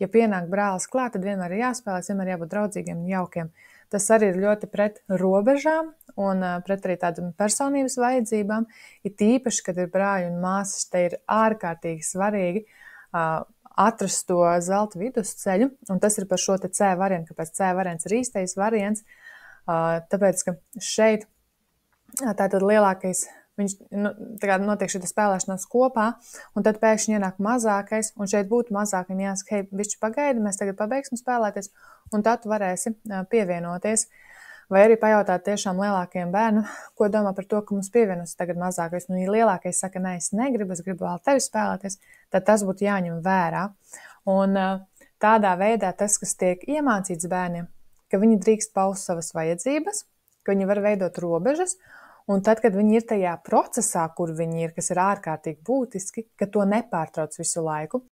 ja pienāk brālis klāt, tad vienmēr ir jāspēlēs, vienmēr jābūt draudzīgiem un jaukiem. Tas arī ir ļoti pret robežām un pret arī tādām personības vajadzībām. Ir tīpaši, kad ir brāļi un māsas, te ir ārkārtīgi svarīgi atrast to zelta vidusceļu, un tas ir par šo te C variantu, kāpēc C variants ir īstais variants, tāpēc, ka šeit tātad lielākais, viņš notiek šī spēlēšanās kopā, un tad pēkšņi ienāk mazākais, un šeit būtu mazāk, un jāsaka, hei, bišķi pagaidi, mēs tagad pabeigsim spēlēties, un tad tu varēsi pievienoties. Vai arī pajautāt tiešām lielākajiem bērnu, ko domā par to, ka mums pievienojas tagad mazākais. Nu, ja lielākais saka, nē, es negribu, es gribu vēl tevi spēlēties, tad tas būtu jāņem vērā. Un tādā veidā tas, kas tiek iemācīts bērniem, ka viņi drīkst paust savas vajadzības, ka viņi var veidot robežas, un tad, kad viņi ir tajā procesā, kur viņi ir, kas ir ārkārtīgi būtiski, ka to nepārtrauc visu laiku.